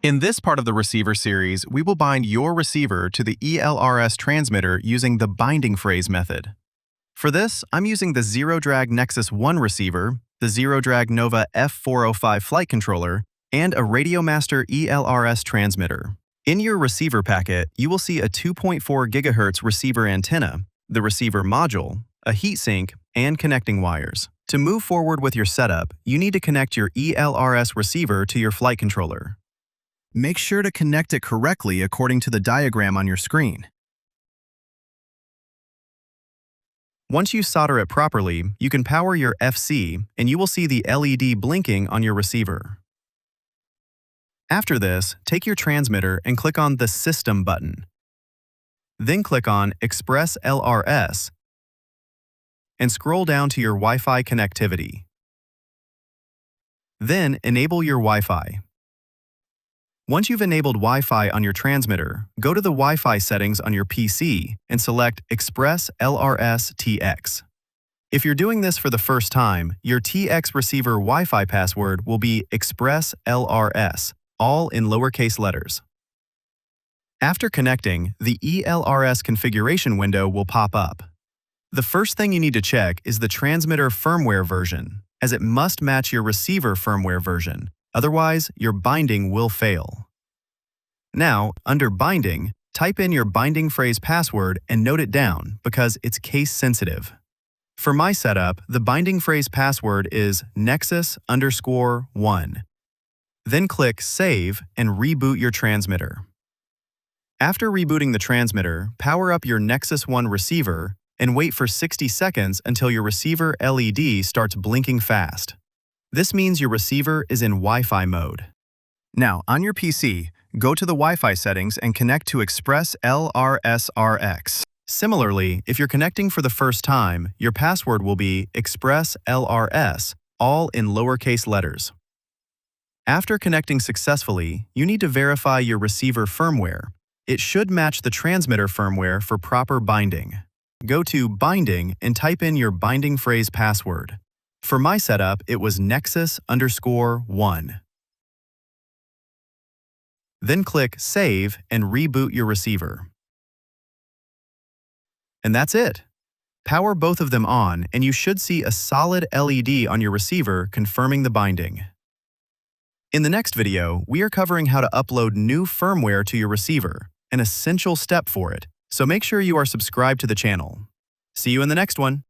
In this part of the receiver series, we will bind your receiver to the ELRS transmitter using the binding phrase method. For this, I'm using the ZeroDrag Nexus1 receiver, the ZeroDrag Nova F405 flight controller, and a RadioMaster ELRS transmitter. In your receiver packet, you will see a 2.4 GHz receiver antenna, the receiver module, a heatsink, and connecting wires. To move forward with your setup, you need to connect your ELRS receiver to your flight controller. Make sure to connect it correctly according to the diagram on your screen. Once you solder it properly, you can power your FC and you will see the LED blinking on your receiver. After this, take your transmitter and click on the System button. Then click on ExpressLRS and scroll down to your Wi-Fi connectivity. Then enable your Wi-Fi. Once you've enabled Wi-Fi on your transmitter, go to the Wi-Fi settings on your PC and select ExpressLRS TX. If you're doing this for the first time, your TX receiver Wi-Fi password will be ExpressLRS, all in lowercase letters. After connecting, the ELRS configuration window will pop up. The first thing you need to check is the transmitter firmware version, as it must match your receiver firmware version. Otherwise, your binding will fail. Now, under Binding, type in your binding phrase password and note it down because it's case sensitive. For my setup, the binding phrase password is Nexus_1. Then click Save and reboot your transmitter. After rebooting the transmitter, power up your Nexus1 receiver and wait for 60 seconds until your receiver LED starts blinking fast. This means your receiver is in Wi-Fi mode. Now, on your PC, go to the Wi-Fi settings and connect to ExpressLRS-RX. Similarly, if you're connecting for the first time, your password will be ExpressLRS, all in lowercase letters. After connecting successfully, you need to verify your receiver firmware. It should match the transmitter firmware for proper binding. Go to Binding and type in your binding phrase password. For my setup, it was Nexus_1. Then click Save and reboot your receiver. And that's it. Power both of them on and you should see a solid LED on your receiver confirming the binding. In the next video, we are covering how to upload new firmware to your receiver, an essential step for it, so make sure you are subscribed to the channel. See you in the next one.